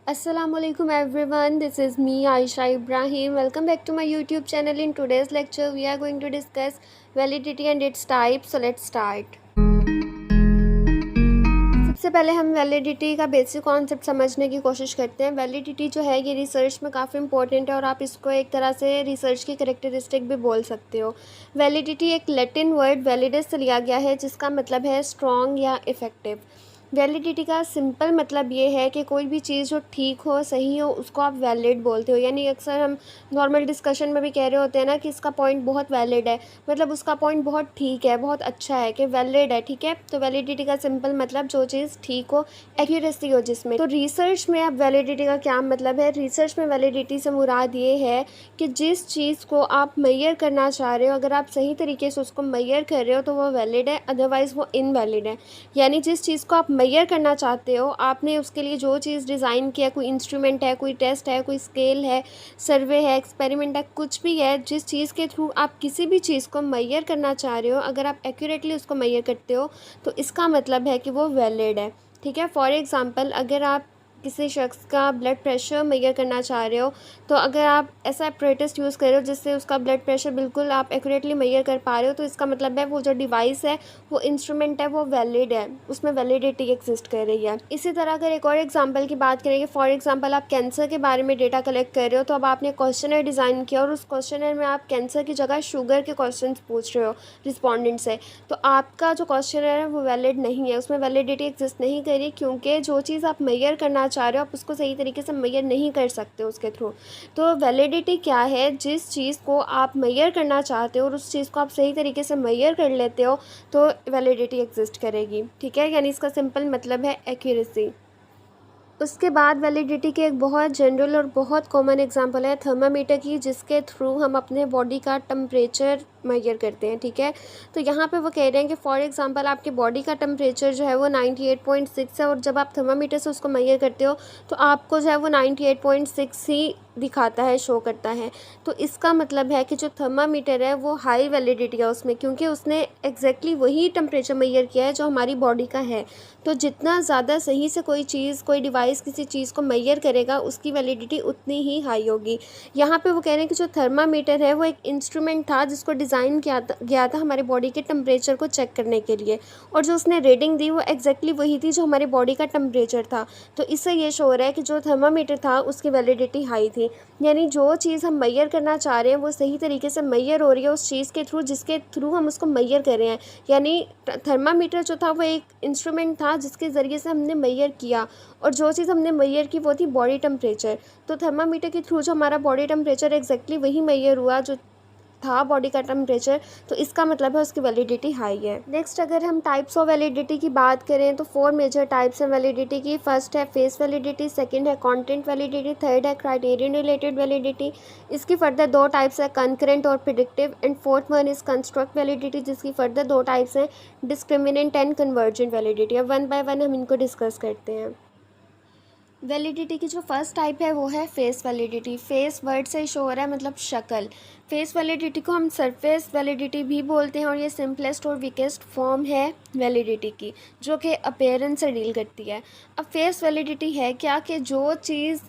Assalamualaikum everyone, this is me Aisha Ibrahim. Welcome back to my YouTube channel. In today's lecture, we are going to discuss validity and its types. So let's start. सबसे पहले हम validity का basic concept समझने की कोशिश करते हैं। Validity जो है ये रिसर्च में काफ़ी इंपॉर्टेंट है और आप इसको एक तरह से रिसर्च की करेक्टरिस्टिक भी बोल सकते हो। वैलिडिटी एक लैटिन वर्ड वैलिडस से लिया गया है जिसका मतलब है स्ट्रॉन्ग या इफ़ेक्टिव। वैलिडिटी का सिंपल मतलब ये है कि कोई भी चीज़ जो ठीक हो, सही हो, उसको आप वैलिड बोलते हो। यानी अक्सर हम नॉर्मल डिस्कशन में भी कह रहे होते हैं ना कि इसका पॉइंट बहुत वैलिड है, मतलब उसका पॉइंट बहुत ठीक है, बहुत अच्छा है, कि वैलिड है। ठीक है, तो वैलिडिटी का सिंपल मतलब जो चीज़ ठीक हो, एक्यूरेसी हो जिसमें। तो रिसर्च में अब वैलिडिटी का क्या मतलब है? रिसर्च में वैलिडिटी से मुराद ये है कि जिस चीज़ को आप मेजर करना चाह रहे हो, अगर आप सही तरीके से उसको मेजर कर रहे हो तो वो वैलिड है, अदरवाइज़ वो इनवैलिड है। यानी जिस चीज़ को आप मेजर करना चाहते हो, आपने उसके लिए जो चीज़ डिज़ाइन किया, कोई इंस्ट्रूमेंट है, कोई टेस्ट है, कोई स्केल है, सर्वे है, एक्सपेरिमेंट है, कुछ भी है, जिस चीज़ के थ्रू आप किसी भी चीज़ को मेजर करना चाह रहे हो, अगर आप एक्यूरेटली उसको मेजर करते हो तो इसका मतलब है कि वो वैलिड है। ठीक है, फॉर एग्ज़ाम्पल अगर आप किसी शख्स का ब्लड प्रेशर मेजर करना चाह रहे हो, तो अगर आप ऐसा एपरेटस यूज़ कर रहे हो जिससे उसका ब्लड प्रेशर बिल्कुल आप एक्यूरेटली मेजर कर पा रहे हो, तो इसका मतलब है वो जो डिवाइस है, वो इंस्ट्रूमेंट है, वो वैलिड है, उसमें वैलिडिटी एग्जिस्ट कर रही है। इसी तरह अगर एक और एग्जांपल की बात करेंगे, फॉर एग्जांपल आप कैंसर के बारे में डेटा कलेक्ट कर रहे हो, तो अब आपने क्वेश्चनर डिज़ाइन किया और उस क्वेश्चनर में आप कैंसर की जगह शुगर के क्वेश्चन पूछ रहे हो रिस्पॉन्डेंट से, तो आपका जो क्वेश्चनर है वो वैलिड नहीं है, उसमें वैलिडिटी एग्जिस्ट नहीं करी, क्योंकि जो चीज़ आप मेजर करना चाह रहे हो आप उसको सही तरीके से मेजर नहीं कर सकते उसके थ्रू। तो वैलिडिटी क्या है? जिस चीज़ को आप मेजर करना चाहते हो और उस चीज़ को आप सही तरीके से मेजर कर लेते हो तो वैलिडिटी एग्जिस्ट करेगी। ठीक है, यानी इसका सिंपल मतलब है एक्यूरेसी। उसके बाद वैलिडिटी के एक बहुत जनरल और बहुत कॉमन एग्जांपल है थर्मामीटर की, जिसके थ्रू हम अपने बॉडी का टेम्परेचर मेजर करते हैं। ठीक है, तो यहाँ पे वो कह रहे हैं कि फॉर एग्जांपल आपके बॉडी का टेम्परेचर जो है वो 98.6 है और जब आप थर्मामीटर से उसको मेजर करते हो तो आपको जो है वो 98.6 ही दिखाता है, शो करता है। तो इसका मतलब है कि जो थर्मामीटर है वो हाई वैलिडिटी है उसमें, क्योंकि उसने एग्जैक्टली वही टेम्परेचर मेजर किया है जो हमारी बॉडी का है। तो जितना ज़्यादा सही से कोई चीज़, कोई डिवाइस किसी चीज़ को मेजर करेगा, उसकी वैलिडिटी उतनी ही हाई होगी। यहाँ पे वो कह रहे हैं कि जो थर्मामीटर है वो एक इंस्ट्रूमेंट था जिसको डिज़ाइन गया था हमारे बॉडी के टेम्परेचर को चेक करने के लिए, और जो उसने रीडिंग दी वो एग्जैक्टली वही थी जो हमारी बॉडी का टेम्परेचर था। तो इससे ये शो हो रहा है कि जो थर्मामीटर था उसकी वैलिडिटी हाई थी। यानी जो चीज़ हम मेजर करना चाह रहे हैं वो सही तरीके से मेजर हो रही है उस चीज़ के थ्रू जिसके थ्रू हम उसको मेजर कर रहे हैं। यानी थर्मामीटर जो था वो एक इंस्ट्रूमेंट था जिसके ज़रिए से हमने मेजर किया, और जो चीज़ हमने मेजर की वो थी बॉडी टेम्परेचर। तो थर्मामीटर के थ्रू जो हमारा बॉडी टेम्परेचर एग्जैक्टली वही मेजर हुआ जो था बॉडी का टेम्परेचर, तो इसका मतलब है उसकी वैलिडिटी हाई है। नेक्स्ट अगर हम टाइप्स ऑफ वैलिडिटी की बात करें तो 4 मेजर टाइप्स हैं वैलिडिटी की। फर्स्ट है फेस वैलिडिटी, सेकंड है कंटेंट वैलिडिटी, थर्ड है क्राइटेरियन रिलेटेड वैलिडिटी। इसकी फर्दर 2 टाइप्स है कंकरेंट और predictive, and fourth one is construct validity जिसकी फर्दर 2 टाइप्स हैं डिस्क्रिमिनेंट एंड कन्वर्जेंट वैलिडिटी। अब वन बाय वन हम इनको डिस्कस करते हैं। वैलिडिटी की जो फर्स्ट टाइप है वो है फेस वैलिडिटी। फेस वर्ड से शो हो रहा है मतलब शक्ल। फेस वैलिडिटी को हम सरफेस वैलिडिटी भी बोलते हैं और ये सिंपलेस्ट और वीकेस्ट फॉर्म है वैलिडिटी की, जो कि अपीयरेंस से डील करती है। अब फेस वैलिडिटी है क्या कि जो चीज़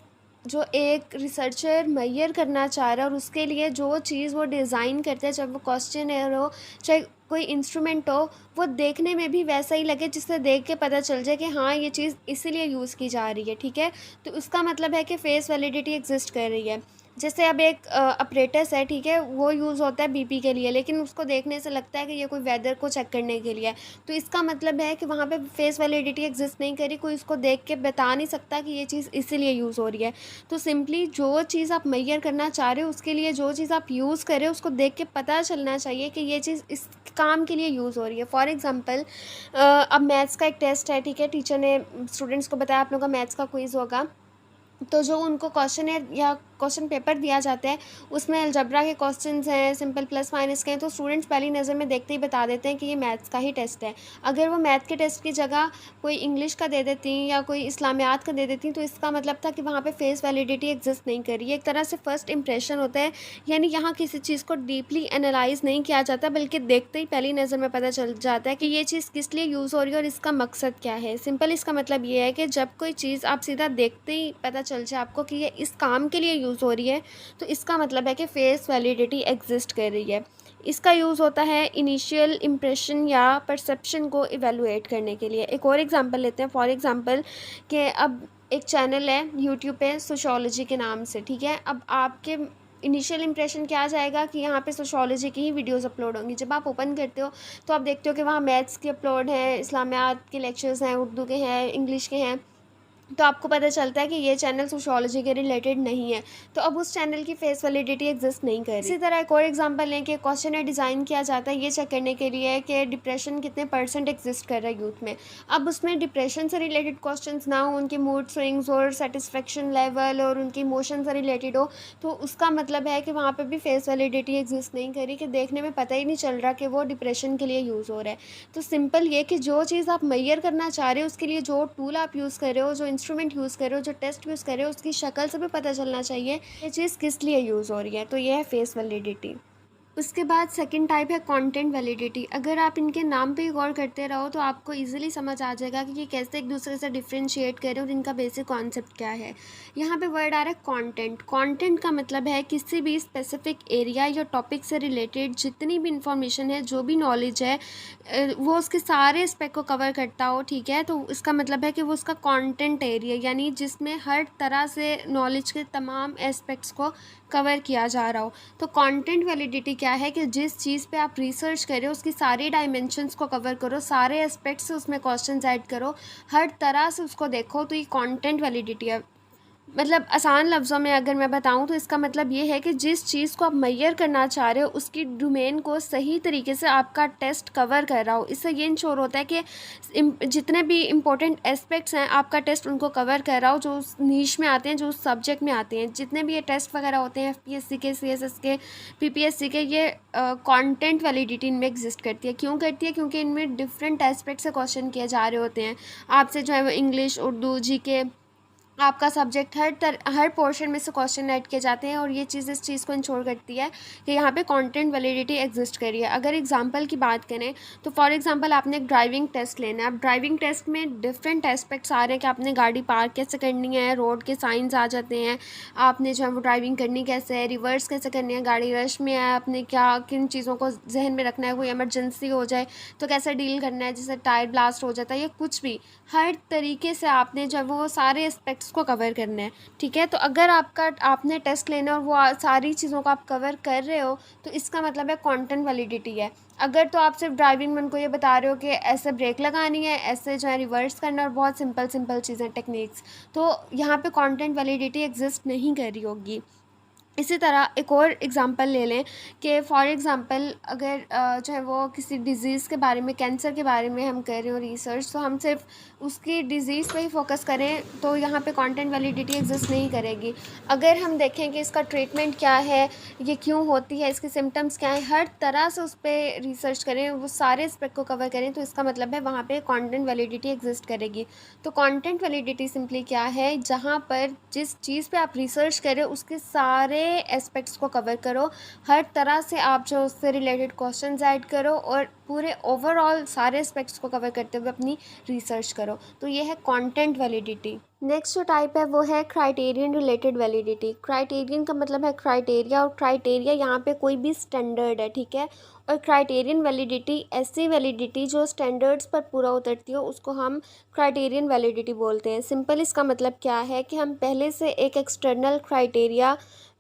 जो एक रिसर्चर मेजर करना चाह रहा है और उसके लिए जो चीज़ वो डिज़ाइन करते हैं, चाहे वो क्वेश्चनर हो, चाहे कोई इंस्ट्रूमेंट हो, वो देखने में भी वैसा ही लगे जिससे देख के पता चल जाए कि हाँ ये चीज़ इसीलिए यूज़ की जा रही है। ठीक है, तो उसका मतलब है कि फेस वैलिडिटी एग्जिस्ट कर रही है। जैसे अब एक अपरेटस है, ठीक है, वो यूज़ होता है बीपी के लिए, लेकिन उसको देखने से लगता है कि ये कोई वेदर को चेक करने के लिए है। तो इसका मतलब है कि वहाँ पे फेस वैलिडिटी एग्जिस्ट नहीं करी, कोई इसको देख के बता नहीं सकता कि ये चीज़ इसीलिए यूज़ हो रही है। तो सिंपली जो चीज़ आप मेजर करना चाह रहे हो उसके लिए जो चीज़ आप यूज़ कर रहे हो उसको देख के पता चलना चाहिए कि ये चीज़ इस काम के लिए यूज़ हो रही है। फॉर एग्ज़ाम्पल अब मैथ्स का एक टेस्ट है, ठीक है, टीचर ने स्टूडेंट्स को बताया आप लोगों का मैथ्स का क्विज़ होगा, तो जो उनको क्वेश्चन है या क्वेश्चन पेपर दिया जाता है उसमें अलजबरा के क्वेश्चंस हैं, सिंपल प्लस माइनस के हैं, तो स्टूडेंट्स पहली नज़र में देखते ही बता देते हैं कि ये मैथ्स का ही टेस्ट है। अगर वो मैथ के टेस्ट की जगह कोई इंग्लिश का दे देती या कोई इस्लामियात का दे देती तो इसका मतलब था कि वहाँ पे फेस वैलिडिटी एग्जिस्ट नहीं कर रही है। एक तरह से फर्स्ट इंप्रेशन होता है, यानी यहाँ किसी चीज़ को डीपली एनालाइज नहीं किया जाता, बल्कि देखते ही पहली नज़र में पता चल जाता है कि ये चीज़ किस लिए यूज़ हो रही है और इसका मकसद क्या है। सिंपल इसका मतलब ये है कि जब कोई चीज़ आप सीधा देखते ही पता चल जाए आपको कि ये इस काम के लिए यूज़ हो रही है, तो इसका मतलब है कि फेस वैलिडिटी एग्जिस्ट कर रही है। इसका यूज़ होता है इनिशियल इम्प्रेशन या परसेप्शन को इवेलुएट करने के लिए। एक और एग्जांपल लेते हैं, फॉर एग्जांपल कि अब एक चैनल है यूट्यूब पे सोशियोलॉजी के नाम से, ठीक है। अब आपके इनिशियल इंप्रेशन क्या आ जाएगा कि यहाँ पे सोशियोलॉजी की ही वीडियोस अपलोड होंगी। जब आप ओपन करते हो तो आप देखते हो कि वहाँ मैथ्स के अपलोड हैं, इस्लामियात के लेक्चर्स हैं, उर्दू के हैं, इंग्लिश के हैं, तो आपको पता चलता है कि ये चैनल सोशियोलॉजी के रिलेटेड नहीं है, तो अब उस चैनल की फेस वैलिडिटी एग्जिस्ट नहीं कर रही। इसी तरह एक और एग्जांपल लें कि क्वेश्चन डिज़ाइन किया जाता है ये चेक करने के लिए कि डिप्रेशन कितने % एग्जिस्ट कर रहा है यूथ में। अब उसमें डिप्रेशन से रिलेटेड क्वेश्चंस ना हो, उनके मूड स्विंग्स और सेटिस्फेक्शन लेवल और उनकी इमोशन से रिलेटेड हो, तो उसका मतलब है कि वहाँ पर भी फेस वैलिडिटी एग्जिस्ट नहीं करी, कि देखने में पता ही नहीं चल रहा कि वो डिप्रेशन के लिए यूज़ हो रहा है। तो सिंपल ये कि जो चीज़ आप मैयर करना चाह रहे हो उसके लिए जो टूल आप यूज़ कर रहे हो, जो इंस्ट्रूमेंट यूज़ कर रहे हो, जो टेस्ट यूज़ कर रहे हो, उसकी शक्ल से भी पता चलना चाहिए ये चीज़ किस लिए यूज़ हो रही है। तो ये है फेस वैलिडिटी। उसके बाद सेकंड टाइप है कंटेंट वैलिडिटी। अगर आप इनके नाम पे गौर करते रहो तो आपको इजीली समझ आ जाएगा कि ये कैसे एक दूसरे से डिफरेंशिएट करें और इनका बेसिक कॉन्सेप्ट क्या है। यहाँ पे वर्ड आ रहा है कंटेंट। कंटेंट का मतलब है किसी भी स्पेसिफिक एरिया या टॉपिक से रिलेटेड जितनी भी इंफॉर्मेशन है, जो भी नॉलेज है, वो उसके सारे एस्पेक्ट को कवर करता हो, ठीक है। तो इसका मतलब है कि वो उसका कंटेंट एरिया, यानी जिसमें हर तरह से नॉलेज के तमाम एस्पेक्ट्स को कवर किया जा रहा हो। तो कंटेंट वैलिडिटी क्या है कि जिस चीज़ पे आप रिसर्च कर रहे हो उसकी सारी डायमेंशंस को कवर करो, सारे एस्पेक्ट्स से उसमें क्वेश्चंस ऐड करो, हर तरह से उसको देखो, तो ये कंटेंट वैलिडिटी है। मतलब आसान लफ्ज़ों में अगर मैं बताऊं तो इसका मतलब ये है कि जिस चीज़ को आप मैयर करना चाह रहे हो उसकी डोमेन को सही तरीके से आपका टेस्ट कवर कर रहा हो। इससे ये इंश्योर होता है कि जितने भी इम्पोर्टेंट एस्पेक्ट्स हैं आपका टेस्ट उनको कवर कर रहा हो, जो उस नीश में आते हैं, जो उस सब्जेक्ट में आते हैं। जितने भी ये टेस्ट वगैरह होते हैं FPSC के, CSS के, PPSC के, ये कंटेंट वैलिडिटी इनमें एग्जिस्ट करती है। क्यों करती है? क्योंकि इनमें डिफरेंट एस्पेक्ट से क्वेश्चन किए जा रहे होते हैं आपसे, जो है वो इंग्लिश, उर्दू, GK, आपका सब्जेक्ट हर पोर्शन में से क्वेश्चन ऐड किए जाते हैं, और ये चीज़ इस चीज़ को इंश्योर करती है कि यहाँ पे कंटेंट वैलिडिटी एग्जिस्ट कर रही है। अगर एग्जांपल की बात करें तो फॉर एग्जांपल आपने एक ड्राइविंग टेस्ट लेना है। अब ड्राइविंग टेस्ट में डिफरेंट एस्पेक्ट्स आ रहे हैं कि आपने गाड़ी पार्क कैसे करनी है, रोड के साइंस आ जाते हैं, आपने जो है वो ड्राइविंग करनी कैसे है, रिवर्स कैसे करनी है, गाड़ी रश में है, आपने क्या किन चीज़ों को जहन में रखना है, कोई इमरजेंसी हो जाए तो कैसे डील करना है, जैसे टायर ब्लास्ट हो जाता है या कुछ भी, हर तरीके से आपने जो है वो सारे एस्पेक्ट्स को कवर करना है, ठीक है। तो अगर आपने टेस्ट लेना और वो सारी चीज़ों को आप कवर कर रहे हो तो इसका मतलब है कंटेंट वैलिडिटी है। अगर तो आप सिर्फ ड्राइविंग में उनको ये बता रहे हो कि ऐसे ब्रेक लगानी है, ऐसे जो है रिवर्स करना, और बहुत सिंपल चीज़ें, टेक्निक्स, तो यहाँ पे कंटेंट वैलिडिटी एग्जिस्ट नहीं कर रही होगी। इसी तरह एक और एग्ज़ाम्पल ले लें कि फॉर एग्ज़ाम्पल अगर जो है वो किसी डिज़ीज़ के बारे में, कैंसर के बारे में हम कर रहे हो रिसर्च, तो हम सिर्फ उसकी डिज़ीज़ पे ही फोकस करें तो यहाँ पे कंटेंट वैलिडिटी एग्जिस्ट नहीं करेगी। अगर हम देखें कि इसका ट्रीटमेंट क्या है, ये क्यों होती है, इसके सिम्टम्स क्या हैं, हर तरह से उस पर रिसर्च करें, वो सारे एस्पेक्ट को कवर करें, तो इसका मतलब है वहाँ पे कंटेंट वैलिडिटी एग्जिस्ट करेगी। तो कंटेंट वैलिडिटी सिंपली क्या है, जहाँ पर जिस चीज़ पे आप रिसर्च करें उसके सारे एस्पेक्ट्स को कवर करो, हर तरह से आप जो उससे रिलेटेड क्वेश्चंस ऐड करो और पूरे ओवरऑल सारे एस्पेक्ट्स को कवर करते हुए अपनी रिसर्च करो। तो ये है कंटेंट वैलिडिटी। नेक्स्ट जो टाइप है वो है क्राइटेरियन रिलेटेड वैलिडिटी। क्राइटेरियन का मतलब है क्राइटेरिया, और क्राइटेरिया यहाँ पे कोई भी स्टैंडर्ड है, ठीक है। और क्राइटेरियन वैलिडिटी ऐसी वैलिडिटी जो स्टैंडर्ड्स पर पूरा उतरती हो उसको हम क्राइटेरियन वैलिडिटी बोलते हैं। सिंपल इसका मतलब क्या है कि हम पहले से एक एक्सटर्नल क्राइटेरिया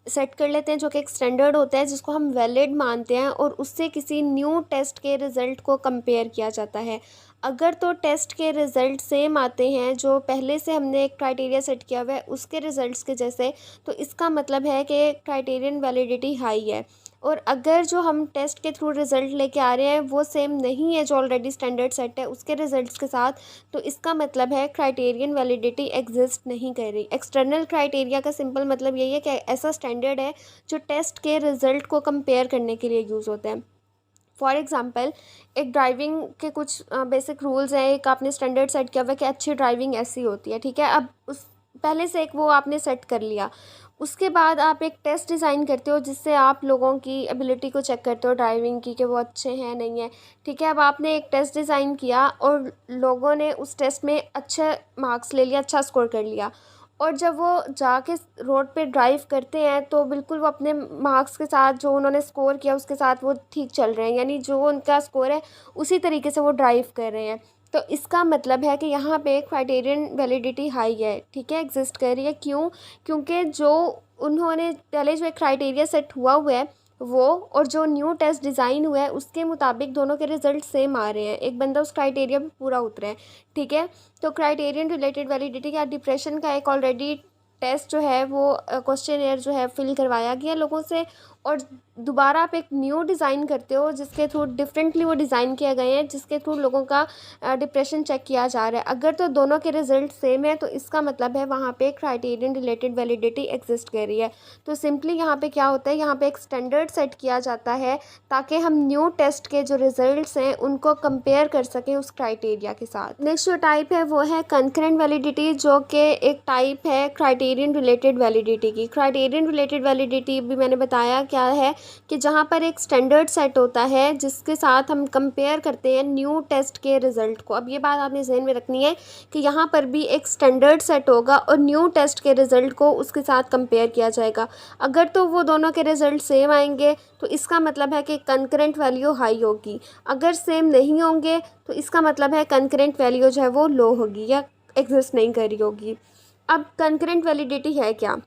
सेट कर लेते हैं जो कि एक स्टैंडर्ड होता है जिसको हम वैलिड मानते हैं, और उससे किसी न्यू टेस्ट के रिज़ल्ट को कंपेयर किया जाता है। अगर तो टेस्ट के रिज़ल्ट सेम आते हैं जो पहले से हमने एक क्राइटेरिया सेट किया हुआ है उसके रिज़ल्ट्स के जैसे, तो इसका मतलब है कि क्राइटेरियन वैलिडिटी हाई है। और अगर जो हम टेस्ट के थ्रू रिज़ल्ट लेके आ रहे हैं वो सेम नहीं है जो ऑलरेडी स्टैंडर्ड सेट है उसके रिज़ल्ट्स के साथ, तो इसका मतलब है क्राइटेरियन वैलिडिटी एग्जिस्ट नहीं कर रही। एक्सटर्नल क्राइटेरिया का सिंपल मतलब यही है कि ऐसा स्टैंडर्ड है जो टेस्ट के रिज़ल्ट को कंपेयर करने के लिए यूज़ होता है। फॉर एग्ज़ाम्पल, एक ड्राइविंग के कुछ बेसिक रूल्स हैं। एक आपने स्टैंडर्ड सेट किया हुआ है कि अच्छी ड्राइविंग ऐसी होती है, ठीक है। अब उस पहले से एक वो आपने सेट कर लिया। उसके बाद आप एक टेस्ट डिज़ाइन करते हो जिससे आप लोगों की एबिलिटी को चेक करते हो ड्राइविंग की कि वो अच्छे हैं नहीं है, ठीक है। अब आपने एक टेस्ट डिज़ाइन किया और लोगों ने उस टेस्ट में अच्छे मार्क्स ले लिया, अच्छा स्कोर कर लिया, और जब वो जाके रोड पे ड्राइव करते हैं तो बिल्कुल वो अपने मार्क्स के साथ जो उन्होंने स्कोर किया उसके साथ वो ठीक चल रहे हैं, यानी जो उनका स्कोर है उसी तरीके से वो ड्राइव कर रहे हैं। तो इसका मतलब है कि यहाँ पे क्राइटेरियन वैलिडिटी हाई है, ठीक है, एग्जिस्ट कर रही है। क्यों? क्योंकि जो उन्होंने पहले जो एक क्राइटेरिया सेट हुआ है वो और जो न्यू टेस्ट डिज़ाइन हुआ है उसके मुताबिक दोनों के रिजल्ट सेम आ रहे हैं। एक बंदा उस क्राइटेरिया पे पूरा उतरा है, ठीक है। तो क्राइटेरियन रिलेटेड वैलिडिटी या डिप्रेशन का एक ऑलरेडी टेस्ट जो है वो क्वेश्चन जो है फिल करवाया गया लोगों से, और दोबारा आप एक न्यू डिज़ाइन करते हो जिसके थ्रू डिफरेंटली वो डिज़ाइन किए गए हैं, जिसके थ्रू लोगों का डिप्रेशन चेक किया जा रहा है। अगर तो दोनों के रिज़ल्ट सेम है तो इसका मतलब है वहाँ पे क्राइटेरियन रिलेटेड वैलिडिटी एग्जिस्ट कर रही है। तो सिंपली यहाँ पे क्या होता है, यहाँ पे एक स्टैंडर्ड सेट किया जाता है ताकि हम न्यू टेस्ट के जो रिज़ल्ट्स हैं उनको कंपेयर कर सकें उस क्राइटेरिया के साथ। नेक्स्ट जो टाइप है वो है कंकरेंट वैलिडिटी, जो कि एक टाइप है क्राइटेरियन रिलेटेड वैलिडिटी की। क्राइटेरियन रिलेटेड वैलिडिटी भी मैंने बताया क्या है कि जहाँ पर एक स्टैंडर्ड सेट होता है जिसके साथ हम कंपेयर करते हैं न्यू टेस्ट के रिज़ल्ट को। अब ये बात आपने ज़हन में रखनी है कि यहाँ पर भी एक स्टैंडर्ड सेट होगा और न्यू टेस्ट के रिज़ल्ट को उसके साथ कंपेयर किया जाएगा। अगर तो वो दोनों के रिज़ल्ट सेम आएंगे तो इसका मतलब है कि कंकरेंट वैल्यू हाई होगी। अगर सेम नहीं होंगे तो इसका मतलब है कंकरेंट वैल्यू जो है वो लो होगी या एग्जिस्ट नहीं कर रही होगी। अब कंकरेंट वैलिडिटी है क्या?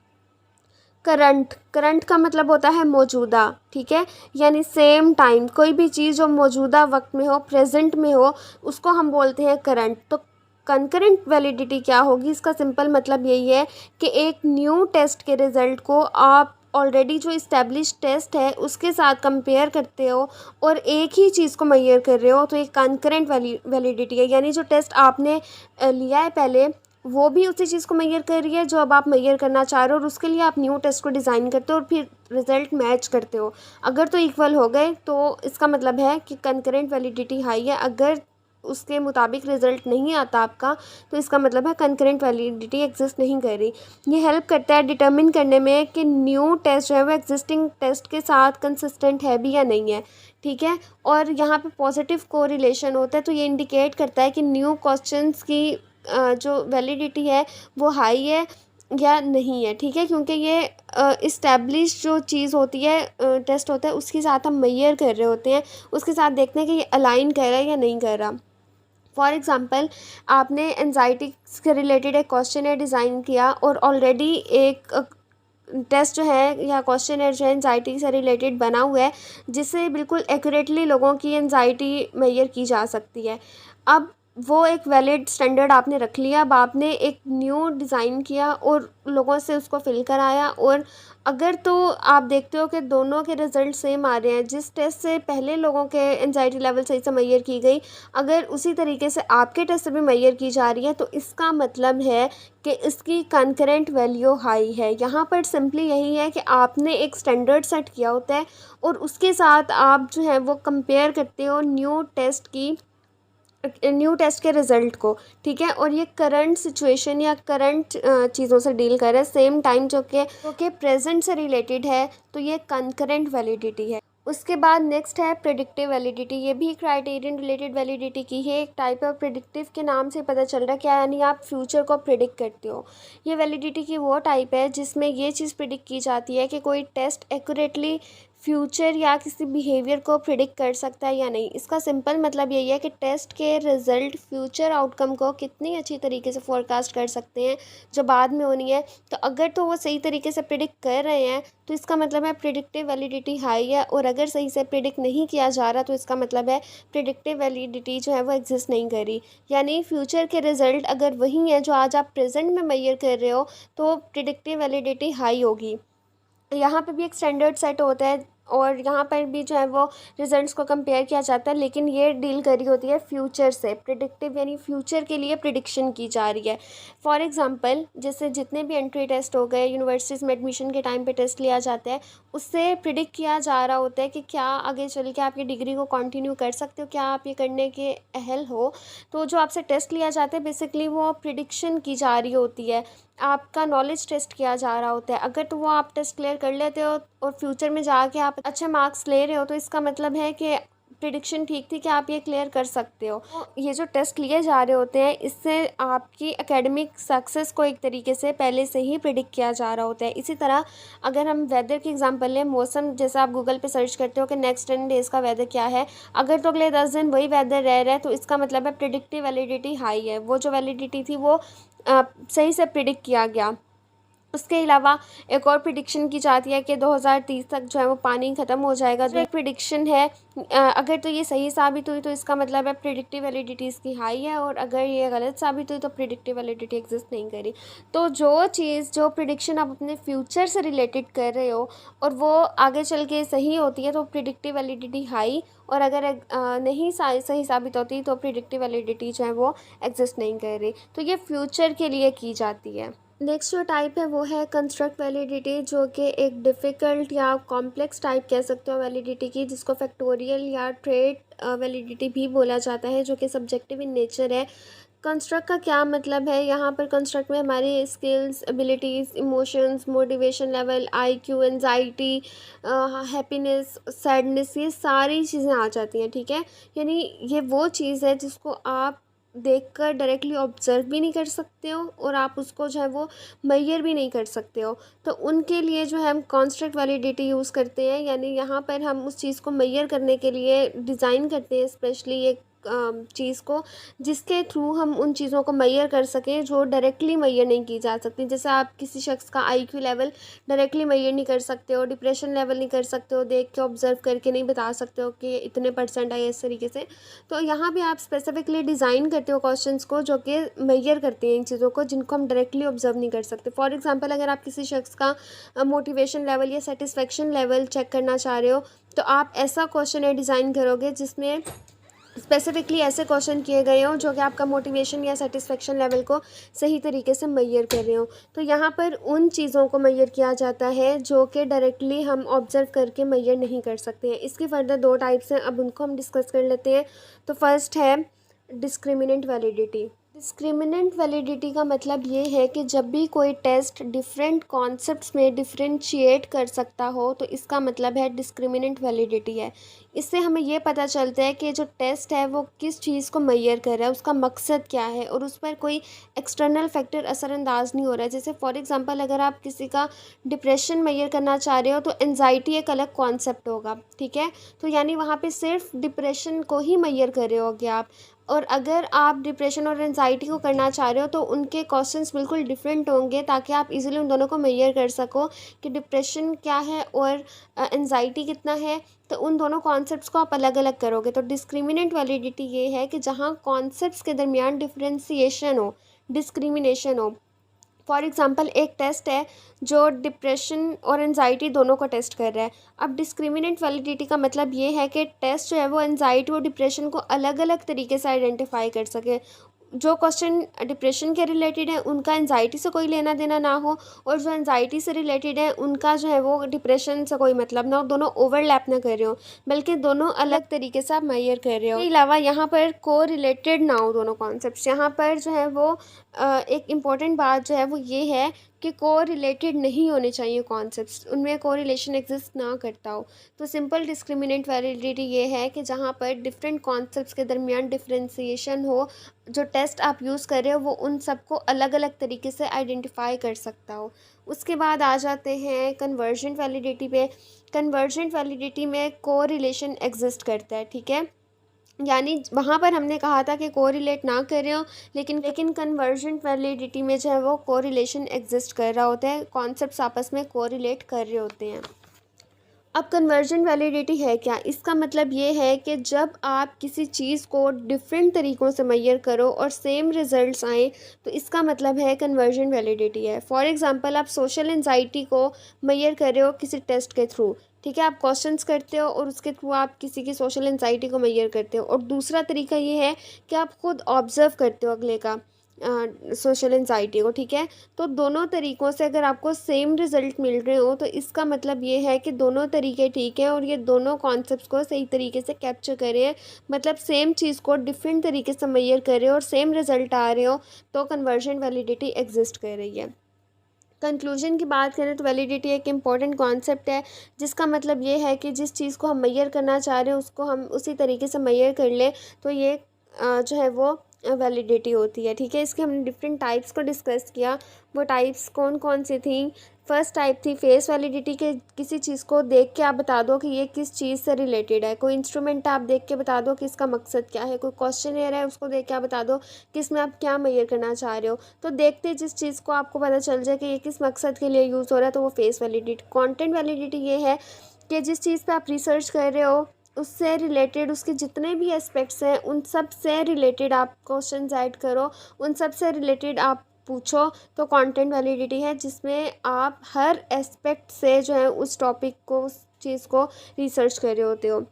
करंट का मतलब होता है मौजूदा, ठीक है, यानी सेम टाइम कोई भी चीज़ जो मौजूदा वक्त में हो, प्रेजेंट में हो, उसको हम बोलते हैं करंट। तो कंकरेंट वैलिडिटी क्या होगी? इसका सिंपल मतलब यही है कि एक न्यू टेस्ट के रिज़ल्ट को आप ऑलरेडी जो इस्टेब्लिश टेस्ट है उसके साथ कंपेयर करते हो और एक ही चीज़ को मेजर कर रहे हो, तो ये कंकरेंट वैलिडिटी है। यानी जो टेस्ट आपने लिया है पहले वो भी उसी चीज़ को मेजर कर रही है जो अब आप मेजर करना चाह रहे हो, और उसके लिए आप न्यू टेस्ट को डिज़ाइन करते हो और फिर रिज़ल्ट मैच करते हो। अगर तो इक्वल हो गए तो इसका मतलब है कि कंकरेंट वैलिडिटी हाई है। अगर उसके मुताबिक रिज़ल्ट नहीं आता आपका तो इसका मतलब है कंकरेंट वैलिडिटी एग्जिस्ट नहीं कर रही। ये हेल्प करता है डिटर्मिन करने में कि न्यू टेस्ट जो है वो एग्जिस्टिंग टेस्ट के साथ कंसिस्टेंट है भी या नहीं है, ठीक है। और यहाँ पे पॉजिटिव कोरिलेशन होता है, तो ये इंडिकेट करता है कि न्यू क्वेश्चंस की जो वैलिडिटी है वो हाई है या नहीं है, ठीक है, क्योंकि ये इस्टेब्लिश जो चीज़ होती है, टेस्ट होता है, उसके साथ हम मेजर कर रहे होते हैं, उसके साथ देखते हैं कि ये अलाइन कर रहा है या नहीं कर रहा। फॉर एग्ज़ाम्पल, आपने एनजाइटी से रिलेटेड एक क्वेश्चन है डिज़ाइन किया और ऑलरेडी एक टेस्ट जो है या क्वेश्चन है जो है एनजाइटी से रिलेटेड बना हुआ है जिससे बिल्कुल एक्यूरेटली लोगों की एनजाइटी मेजर की जा सकती है। अब वो एक वैलिड स्टैंडर्ड आपने रख लिया। अब आपने एक न्यू डिज़ाइन किया और लोगों से उसको फिल कराया, और अगर तो आप देखते हो कि दोनों के रिज़ल्ट सेम आ रहे हैं, जिस टेस्ट से पहले लोगों के एनजाइटी लेवल सही से मेजर की गई अगर उसी तरीके से आपके टेस्ट से भी मेजर की जा रही है, तो इसका मतलब है कि इसकी कंकरेंट वैल्यू हाई है। यहाँ पर सिंपली यही है कि आपने एक स्टैंडर्ड सेट किया होता है और उसके साथ आप जो है वो कंपेयर करते हो न्यू टेस्ट के रिज़ल्ट को, ठीक है। और ये करंट सिचुएशन या करंट चीज़ों से डील कर रहा है, सेम टाइम जो कि प्रेजेंट से रिलेटेड है, तो ये कंकरेंट वैलिडिटी है। उसके बाद नेक्स्ट है प्रेडिक्टिव वैलिडिटी। ये भी क्राइटेरियन रिलेटेड वैलिडिटी की है, एक टाइप ऑफ प्रेडिक्टिव के नाम से पता चल रहा है क्या, यानी आप फ्यूचर को प्रेडिक्ट करते हो। ये वैलिडिटी की वो टाइप है जिसमें ये चीज़ प्रेडिक्ट की जाती है कि कोई टेस्ट एक्यूरेटली फ्यूचर या किसी बिहेवियर को प्रिडिक्ट कर सकता है या नहीं। इसका सिंपल मतलब यही है कि टेस्ट के रिज़ल्ट फ्यूचर आउटकम को कितनी अच्छी तरीके से फोरकास्ट कर सकते हैं जो बाद में होनी है। तो अगर तो वो सही तरीके से प्रिडिक्ट कर रहे हैं तो इसका मतलब है प्रिडिक्टिव वैलिडिटी हाई है, और अगर सही से प्रिडिक्ट नहीं किया जा रहा तो इसका मतलब है प्रिडिक्टिव वैलिडिटी जो है वो एग्जिस्ट नहीं कर रही। यानी फ्यूचर के रिज़ल्ट अगर वही हैं जो आज आप प्रेजेंट में मेजर कर रहे हो तो प्रिडिक्टिव वैलिडिटी हाई होगी। यहाँ पे भी एक स्टैंडर्ड सेट होता है और यहाँ पर भी जो है वो रिजल्ट्स को कंपेयर किया जाता है, लेकिन ये डील करी होती है फ्यूचर से। प्रिडिक्टिव यानी फ्यूचर के लिए प्रिडिक्शन की जा रही है। फॉर एग्जांपल जैसे जितने भी एंट्री टेस्ट हो गए, यूनिवर्सिटीज़ में एडमिशन के टाइम पे टेस्ट लिया जाता है, उससे प्रिडिक्ट किया जा रहा होता है कि क्या आगे चल के आप ये डिग्री को कंटिन्यू कर सकते हो, क्या आप ये करने के अहल हो। तो जो आपसे टेस्ट लिया जाता है बेसिकली वो प्रिडिक्शन की जा रही होती है, आपका नॉलेज टेस्ट किया जा रहा होता है। अगर तो वो आप टेस्ट क्लियर कर लेते हो और फ्यूचर में जाके आप अच्छे मार्क्स ले रहे हो, तो इसका मतलब है कि प्रिडिक्शन ठीक थी कि आप ये क्लियर कर सकते हो। तो ये जो टेस्ट लिए जा रहे होते हैं, इससे आपकी एकेडमिक सक्सेस को एक तरीके से पहले से ही प्रिडिक्ट किया जा रहा होता है। इसी तरह अगर हम वेदर की एग्जांपल लें, मौसम, जैसे आप गूगल पे सर्च करते हो कि नेक्स्ट 10 डेज़ का वेदर क्या है, अगर तो अगले 10 दिन वही वेदर रह रहा है, तो इसका मतलब है प्रिडिक्टिव वैलिडिटी हाई है। वो जो वैलिडिटी थी वो सही से प्रिडिक्ट किया गया। उसके अलावा एक और प्रिडिक्शन की जाती है कि 2030 तक जो है वो पानी ख़त्म हो जाएगा। जो एक प्रिडिक्शन है, अगर तो ये सही साबित हुई तो इसका मतलब है प्रिडिक्टिव वैलिडिटी इसकी हाई है, और अगर ये गलत साबित हुई तो प्रिडिक्टिव वैलिडिटी एग्जिस्ट नहीं करी। तो जो प्रिडिक्शन आप अपने फ्यूचर से रिलेटेड कर रहे हो और वो आगे चल के सही होती है तो प्रिडिक्टिव वैलिडिटी हाई, और अगर नहीं सही साबित होती तो प्रिडिक्टिव वैलिडिटी जो है वो एग्जिस्ट नहीं कर रही। तो ये फ्यूचर के लिए की जाती है। नेक्स्ट जो टाइप है वो है कंस्ट्रक्ट वैलिडिटी, जो कि एक डिफ़िकल्ट या कॉम्प्लेक्स टाइप कह सकते हो वैलिडिटी की, जिसको फैक्टोरियल या ट्रेट वैलिडिटी भी बोला जाता है, जो कि सब्जेक्टिव इन नेचर है। कंस्ट्रक्ट का क्या मतलब है, यहाँ पर कंस्ट्रक्ट में हमारी skills, abilities, emotions, motivation level, IQ, anxiety, happiness, sadness, ये सारी चीज़ें आ जाती हैं। ठीक है, यानी ये वो चीज़ है जिसको आप देखकर डायरेक्टली ऑब्जर्व भी नहीं कर सकते हो और आप उसको जो है वो मेजर भी नहीं कर सकते हो। तो उनके लिए जो है हम कॉन्स्ट्रक्ट वैलिडिटी यूज़ करते हैं, यानी यहाँ पर हम उस चीज़ को मेजर करने के लिए डिज़ाइन करते हैं स्पेशली एक चीज़ को, जिसके थ्रू हम उन चीज़ों को मेजर कर सकें जो डायरेक्टली मेजर नहीं की जा सकती। जैसे आप किसी शख्स का आईक्यू लेवल डायरेक्टली मेजर नहीं कर सकते हो, डिप्रेशन लेवल नहीं कर सकते हो, देख के ऑब्जर्व करके नहीं बता सकते हो कि इतने % आए इस तरीके से। तो यहाँ भी आप स्पेसिफिकली डिज़ाइन करते हो क्वेश्चंस को जो कि मेजर करते हैं इन चीज़ों को, जिनको हम डायरेक्टली ऑब्जर्व नहीं कर सकते। फॉर एग्जांपल अगर आप किसी शख्स का मोटिवेशन लेवल या सेटिस्फेक्शन लेवल चेक करना चाह रहे हो, तो आप ऐसा क्वेश्चन डिज़ाइन करोगे जिसमें स्पेसिफिकली ऐसे क्वेश्चन किए गए हों जो कि आपका मोटिवेशन या सेटिस्फेक्शन लेवल को सही तरीके से मेजर कर रहे हो। तो यहाँ पर उन चीज़ों को मेजर किया जाता है जो कि डायरेक्टली हम ऑब्जर्व करके मेजर नहीं कर सकते हैं। इसके फर्दर 2 टाइप्स हैं, अब उनको हम डिस्कस कर लेते हैं। तो फर्स्ट है डिस्क्रिमिनेंट वैलिडिटी। डिस्क्रिमिनेंट वैलिडिटी का मतलब ये है कि जब भी कोई टेस्ट डिफरेंट कॉन्सेप्ट्स में डिफरेंशिएट कर सकता हो तो इसका मतलब है डिस्क्रिमिनेंट वैलिडिटी है। इससे हमें ये पता चलता है कि जो टेस्ट है वो किस चीज़ को मेजर कर रहा है, उसका मकसद क्या है, और उस पर कोई एक्सटर्नल फैक्टर असरअंदाज नहीं हो रहा है। जैसे फॉर एग्जांपल अगर आप किसी का डिप्रेशन मेजर करना चाह रहे हो तो एंजाइटी एक अलग कॉन्सेप्ट होगा। ठीक है, तो यानी वहाँ पे सिर्फ डिप्रेशन को ही मेजर कर रहे होगे आप, और अगर आप डिप्रेशन और एंजाइटी को करना चाह रहे हो तो उनके क्वेश्चंस बिल्कुल डिफरेंट होंगे, ताकि आप इजीली उन दोनों को मेजर कर सको कि डिप्रेशन क्या है और एंजाइटी कितना है। तो उन दोनों कॉन्सेप्ट्स को आप अलग अलग करोगे। तो डिस्क्रिमिनेंट वैलिडिटी ये है कि जहाँ कॉन्सेप्ट्स के दरमियान डिफ्रेंसिएशन हो, डिस्क्रिमिनेशन हो। फॉर एग्ज़ाम्पल एक टेस्ट है जो डिप्रेशन और एंजाइटी दोनों को टेस्ट कर रहा है। अब डिस्क्रिमिनेंट वैलिडिटी का मतलब ये है कि टेस्ट जो है वो एंजाइटी और डिप्रेशन को अलग अलग तरीके से आइडेंटिफाई कर सके। जो क्वेश्चन डिप्रेशन के रिलेटेड है उनका एंजाइटी से कोई लेना देना ना हो, और जो एंजाइटी से रिलेटेड है उनका जो है वो डिप्रेशन से कोई मतलब ना हो, दोनों ओवरलैप ना कर रहे हो, बल्कि दोनों अलग तरीके से आप मेजर कर रहे हो। इसके अलावा यहाँ पर को रिलेटेड ना हो दोनों कॉन्सेप्ट्स। यहाँ पर जो है वो एक इम्पॉर्टेंट बात जो है वो ये है कि को रिलेटेड नहीं होने चाहिए कॉन्सेप्ट्स, उनमें को रिलेशन एग्जिस्ट ना करता हो। तो सिंपल डिस्क्रिमिनेंट वैलिडिटी ये है कि जहाँ पर डिफरेंट कॉन्सेप्ट्स के दरमियान डिफ्रेंसिएशन हो, जो टेस्ट आप यूज़ कर रहे हो वो उन सबको अलग अलग तरीके से आइडेंटिफाई कर सकता हो। उसके बाद आ जाते हैं कन्वर्जेंट वैलिडिटी पे। कन्वर्जेंट वैलिडिटी में को रिलेशन एग्जिस्ट करता है। ठीक है, यानी वहाँ पर हमने कहा था कि कोरिलेट ना कर रहे हो, लेकिन कन्वर्जेंट वैलिडिटी में जो है वो कोरिलेशन एग्जिस्ट कर रहा होता है, कॉन्सेप्ट्स आपस में कोरिलेट कर रहे होते हैं। अब कन्वर्जन वैलिडिटी है क्या? इसका मतलब ये है कि जब आप किसी चीज़ को डिफरेंट तरीक़ों से मेज़र करो और सेम रिज़ल्ट्स आएँ, तो इसका मतलब है कन्वर्जन वैलिडिटी है। फॉर एग्ज़ाम्पल आप सोशल एंग्ज़ायटी को मेज़र कर रहे हो किसी टेस्ट के थ्रू, ठीक है? आप क्वेश्चंस करते हो और उसके थ्रू आप किसी की सोशल एंग्ज़ायटी को मेज़र करते हो, और दूसरा तरीका ये है कि आप खुद ऑब्ज़र्व करते हो अगले का सोशल एंग्ज़ायटी को, ठीक है? तो दोनों तरीक़ों से अगर आपको सेम रिज़ल्ट मिल रहे हो, तो इसका मतलब ये है कि दोनों तरीके ठीक हैं और ये दोनों कॉन्सेप्ट्स को सही तरीके से कैप्चर कर रहे हैं। मतलब सेम चीज़ को डिफरेंट तरीके से मेज़र कर रहे हो और सेम रिज़ल्ट आ रहे हो, तो कन्वर्जन वैलिडिटी एग्ज़िस्ट कर रही है। कंक्लूजन की बात करें तो वैलिडिटी एक इम्पॉर्टेंट कॉन्सेप्ट है, जिसका मतलब ये है कि जिस चीज़ को हम मेज़र करना चाह रहे हैं उसको हम उसी तरीके से मेज़र कर लें, तो ये जो है वो वैलिडिटी होती है, ठीक है? इसके हमने डिफरेंट टाइप्स को डिस्कस किया। वो टाइप्स कौन कौन सी थी? फर्स्ट टाइप थी फेस वैलिडिटी, के किसी चीज़ को देख के आप बता दो कि ये किस चीज़ से रिलेटेड है। कोई इंस्ट्रूमेंट आप देख के बता दो कि इसका मकसद क्या है। कोई क्वेश्चनेयर है उसको देख के आप बता दो कि इसमें आप क्या मेज़र करना चाह रहे हो। तो देखते जिस चीज़ को आपको पता चल जाए कि ये किस मकसद के लिए यूज़ हो रहा है, तो वो फेस वैलिडिटी। कंटेंट वैलिडिटी ये है कि जिस चीज़ पे आप रिसर्च कर रहे हो उससे रिलेटेड उसके जितने भी एस्पेक्ट्स हैं उन सब से रिलेटेड आप क्वेश्चंस ऐड करो, उन सब से रिलेटेड आप पूछो, तो कंटेंट वैलिडिटी है जिसमें आप हर एस्पेक्ट से जो है उस टॉपिक को, उस चीज़ को रिसर्च कर रहे होते हो।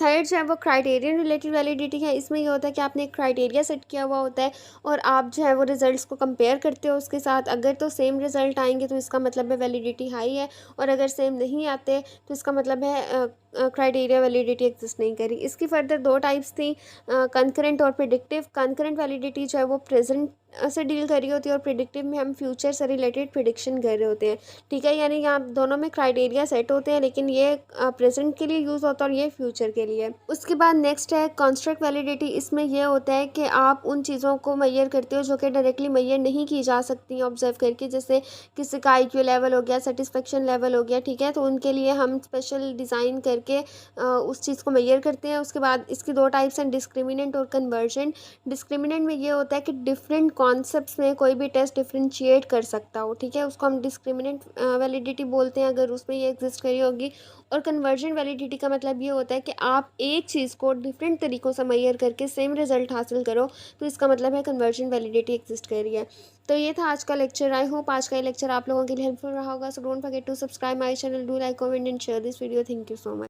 थर्ड जो है वो क्राइटेरियन रिलेटेड वैलिडिटी है। इसमें ये होता है कि आपने एक क्राइटेरिया सेट किया हुआ होता है और आप जो है वो रिजल्ट्स को कंपेयर करते हो उसके साथ। अगर तो सेम रिजल्ट आएंगे तो इसका मतलब है वैलिडिटी हाई है, और अगर सेम नहीं आते तो इसका मतलब है क्राइटेरिया वैलिडिटी एग्जिस्ट नहीं करी। इसकी फर्दर दो टाइप्स थी, कंकरेंट और प्रिडिक्टिव। कंकरेंट वैलिडिटी जो है वो प्रेजेंट से डील कर रही होती है और प्रिडिक्टिव में हम फ्यूचर से रिलेटेड प्रिडिक्शन कर रहे होते हैं, ठीक है? यानी यहाँ दोनों में क्राइटेरिया सेट होते हैं, लेकिन ये प्रेजेंट के लिए यूज़ होता है और ये फ्यूचर के लिए। उसके बाद नेक्स्ट है कंस्ट्रक्ट वैलिडिटी। इसमें यह होता है कि आप उन चीज़ों को मेजर करते हो जो कि डायरेक्टली मेजर नहीं की जा सकती ऑब्जर्व करके, जैसे किसी का IQ लेवल हो गया, सेटिस्फेक्शन लेवल हो गया, ठीक है? तो उनके लिए हम स्पेशल डिज़ाइन करके उस चीज़ को मेजर करते हैं। उसके बाद इसकी दो टाइप्स हैं, डिस्क्रिमिनेंट और कन्वर्जन। डिस्क्रिमिनेंट में ये होता है कि डिफरेंट कॉन्सेप्ट्स में कोई भी टेस्ट डिफ्रेंशिएट कर सकता हो, ठीक है? उसको हम डिस्क्रिमिनेंट वैलिडिटी बोलते हैं अगर उसमें ये एग्जिस्ट करी होगी। और कन्वर्जन वैलिडिटी का मतलब ये होता है कि आप एक चीज़ को डिफरेंट तरीक़ों से मेजर करके सेम रिजल्ट हासिल करो, तो इसका मतलब है कन्वर्जन वैलिडिटी एग्जिस्ट कर रही है। तो ये था आज का लेक्चर। आई होप आज का ये लेक्चर आप लोगों के लिए हेल्पफुल रहा होगा। So don't forget to subscribe my channel, do like, comment and share this video. Thank you so much.